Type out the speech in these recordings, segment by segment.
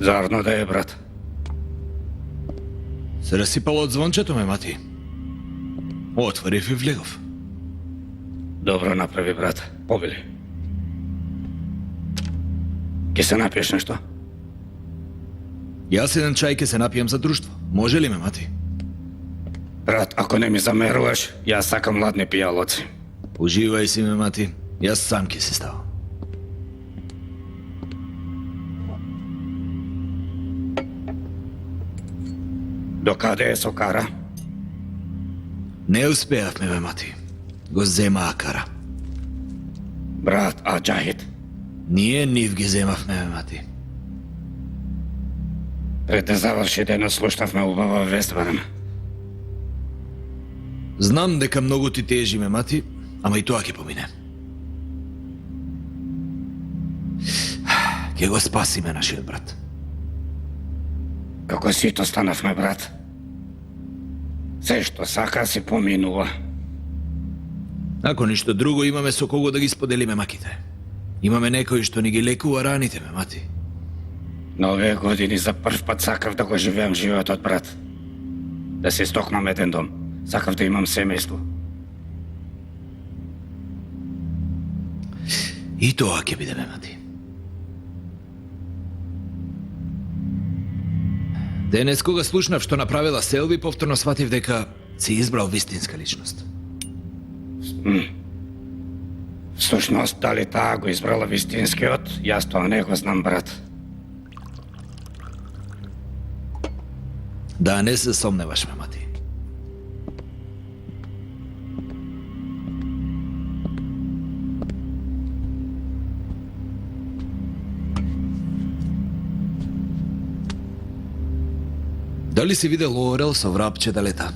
Зарно да е, брат. Се разсипало од звончето ме, мати. Отворив и влегов. Добро направи, брат. Побили. Ке се напиеш нешто? Јас еден чај ке се напијам за друштво. Може ли ме, мати? Брат, ако не ми замеруваш, јас сакам ладни пијалоци. Уживај си ме, мати. Јас сам ке си ставам. До каде е сокара? Не успеавме, бе, мати. Го земаа кара. Брат, а Џахид? Ние нив ги земавме, бе, мати. Пред да заврши денот слушнавме убава вест, барем. Знам дека многу ти тежи, ме, мати, ама и тоа ќе помине. Ќе го спасиме нашиот брат. Како сито станавме, брат. Се што сака си поминува. Ако ништо друго, имаме со кого да ги споделиме маките. Имаме некој што ни ги лекува раните, ме, мати. На овие години за прв пат сакав да го живеам животот, брат. Да се стокнам еден дом. Сакав да имам семејство. И тоа ќе биде, ме, мати. Денес кога слушнав што направила Селви, повторно сватив дека си избрал вистинска личност. Всушност, дали таа го избрала вистинскиот, јас тоа не го знам, брат. Да не се сомневаш, ме, мати. Дали си видел орел со врапче да лета?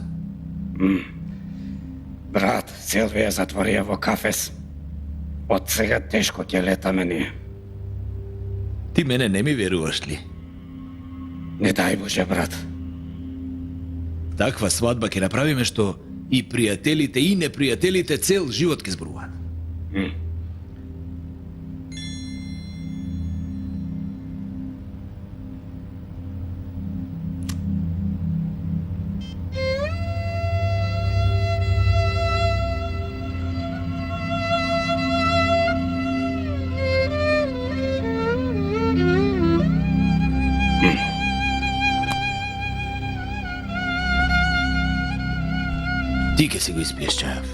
Брат, Селвија затворија во кафес. Од сега тешко ќе летаме ние. Ти мене не ми веруваш ли? Не дај Боже, брат. Таква свадба ќе направиме што и пријателите и непријателите цел живот ќе зборуваат. Ти ке си го испиеш чајав.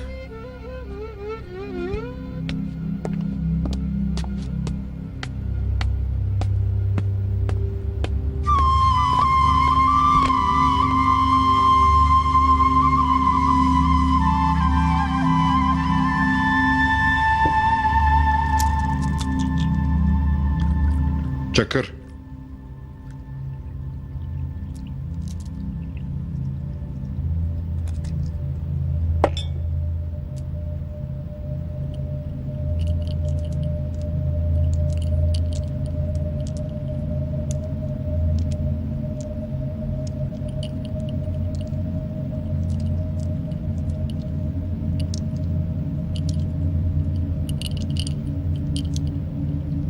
Чакър.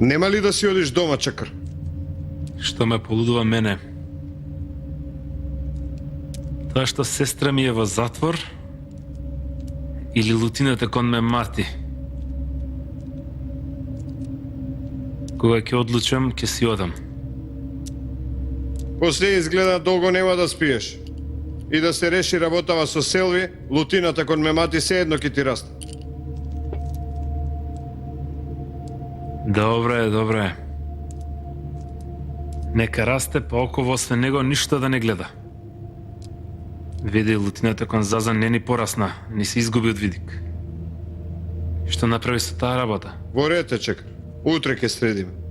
Нема ли да си одиш дома, Чакър? Што ме полудува мене? Тоа што сестра ми е во затвор или лутината кон ме мати? Кога ќе одлучам, ќе си одам. После изгледа долго нема да спиеш. И да се реши работава со Селви, лутината кон ме мати се едно ќе ти расте. Добре, добре. Нека расте, па околу освен него ништо да не гледа. Види лутината кон Зазан не ни порасна, ни се изгуби од видик. Што направи со таа работа? Во ред е, Чакър. Утре ќе средиме.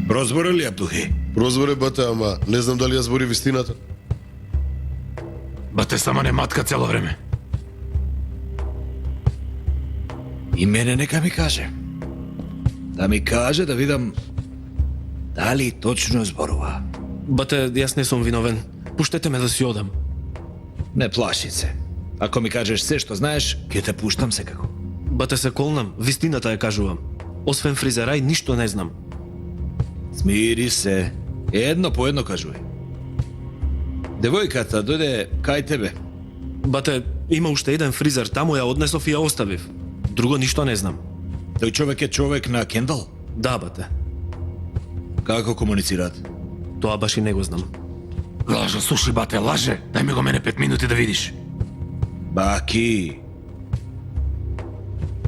Прозбора ли, Абдухи? Прозборе, бате, ама не знам дали ја збори вистината. Бате, сама не матка цело време. И мене нека ми каже. Да ми каже да видам дали точно зборува. Бате, јас не сум виновен. Пуштете ме да си одам. Не плаши се. Ако ми кажеш се што знаеш, ќе те пуштам секако. Бате, се колнам, вистината ја кажувам. Освен фризерај, ништо не знам. Смири се. Едно по едно кажувај. Девојката дојде кај тебе. Бате, има уште еден фризер, таму ја однесов и ја оставив. Друго ништо не знам. Тој човек е човек на Кендал? Да, бате. Како комуницираат? Тоа баш и не го знам. Лаже, слушай, бате, лаже. Дај ми го мене 5 минути да видиш. Баки.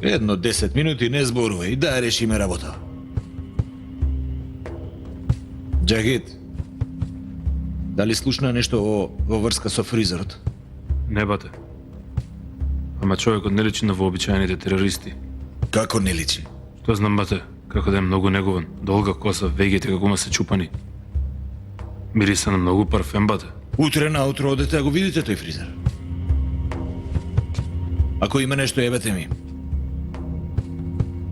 Едно 10 минути не зборувај, да решиме работа. Джагит, дали слушна нешто во врска со фризерот? Не, бате. Ама човекот не личи на вообичаените терористи. Како не личи? Што знам, бате, како да е многу негован. Долга коса, вегите како ма се чупани. Мириса на многу парфем, бате. Утре наутро одете да го видите тој фризер. Ако има нешто, ебете ми.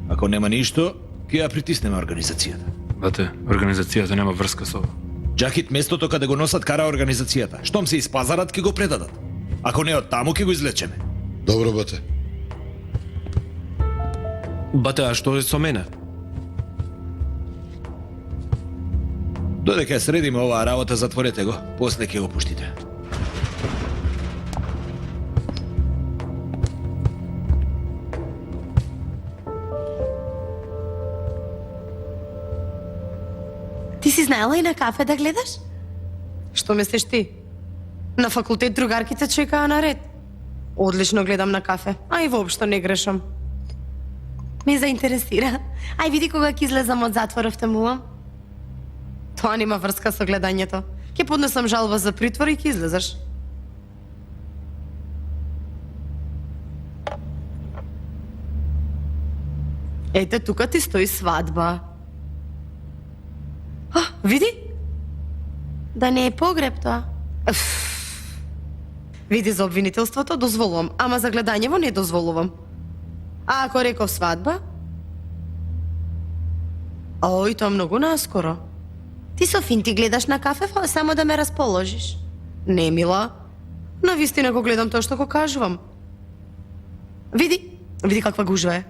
Ако нема ништо, ќе ја притиснеме организацијата. Бате, организацијата нема врска со ова. Джакит, местото каде го носат кара организацијата. Штом се испазарат, ќе го предадат. Ако не од таму, ќе го излечеме. Добро, бате. Бате, а што е со мене? Додека ја средиме оваа работа, затворете го, после ќе го пуштите. Ти си знаела и на кафе да гледаш? Што мислиш ти? На факултет другарките чекаа на ред. Одлично гледам на кафе, а и воопшто не грешам. Ме заинтересира. Ај види кога ќе излезам од затворов темувам. Тоа нема врска со гледањето. Ќе поднесам жалба за притвор и ќе излезеш. Ете, тука ти стои свадба. Види? Да не е погреб тоа. Види, за обвинителството дозволувам, ама за гледањево не дозволувам. А ако реков свадба? Ој, тоа многу наскоро. Ти со финти гледаш на кафе, само да ме расположиш. Не, мила. На вистина го гледам тоа што го кажувам. Види каква гужва е.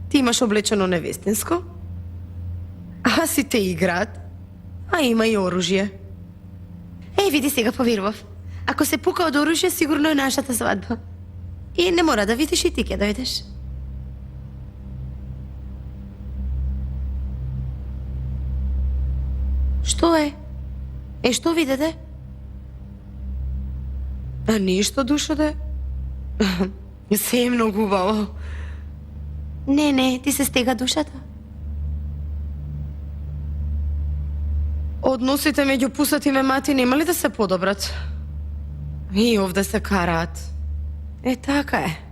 Ти имаш облечено невестинско, а сите играат, а има и оружје. Еј, види, сега поверував. Ако се пука од оружје, сигурно е нашата свадба. И не мора да видиш и ти ќе дојдеш. Што е? Што видете? А ништо, душо де. Се е многу убаво. Не, ти се стега душата. Односите меѓу пусат и мемати нема ли да се подобрат? И овде се караат. Е, така е.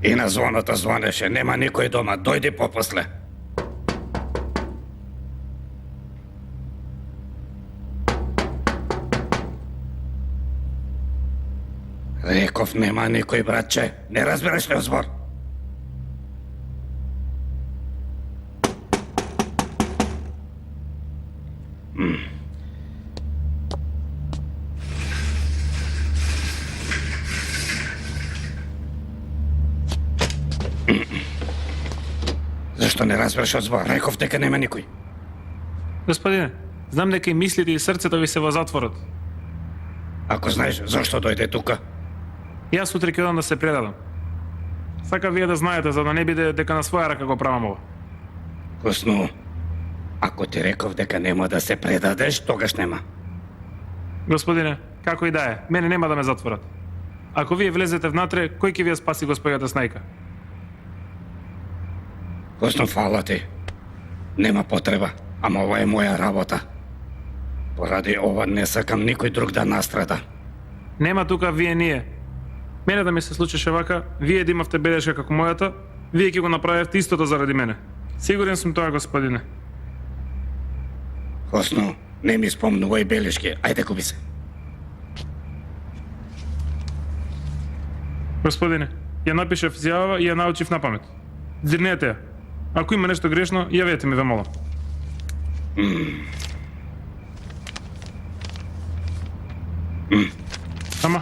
И на звоното звонеше, нема никој дома, дојди попосле. Реков нема никој, братче, не разбираш ли збор? Зашто не разбираш од збор? Реков дека нема никој. Господине, знам дека и мислите и срцето ви се во затворот. Ако знаеш зашто дојде тука, Јас утре ќе одам да се предадам. Сака вие да знаете, за да не биде дека на своја рака го правам ова. Косно, ако ти реков дека нема да се предадеш, тогаш нема. Господине, како и да е, мене нема да ме затворат. Ако вие влезете внатре, кој ќе ви ја спаси госпоѓата Снајка? Косно, фала ти. Нема потреба. Ама ова е моја работа. Поради ова не сакам никој друг да настрада. Нема тука вие ние. Мене да ми се случеше вака, вие да имавте белешка како мојата, вие ќе го направевте истото заради мене. Сигурен сум тоа, господине. Хосно, не ми спомнувај белешки. Ајде, купи се. Господине, ја напишев изјавава и ја научив на памет. Зирнете ја. Ако има нешто грешно, јавете ми, ве молам. Ама,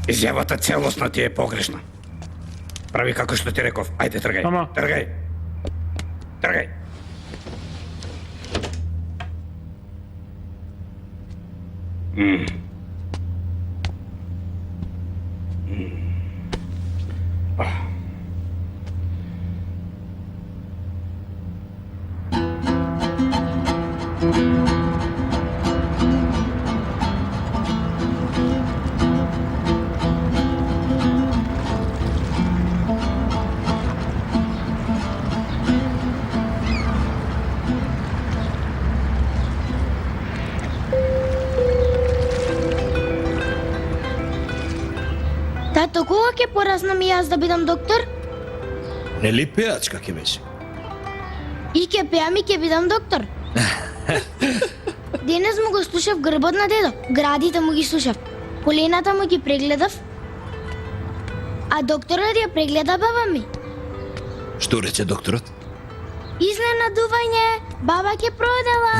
Изјавата целосно ти е погрешна. Прави како што ти реков. Ајде, тргај. Ама. Тргај. Тргај. Тато, кога ќе пораснам и јас да бидам доктор? Нели пеачка ќе беше? И ќе пеам и ќе бидам доктор. Денес му го слушав грбот на дедо, градите му ги слушав, колената му ги прегледав, а докторот ја прегледа баба ми. Што рече докторот? Изненадување, баба ќе продела.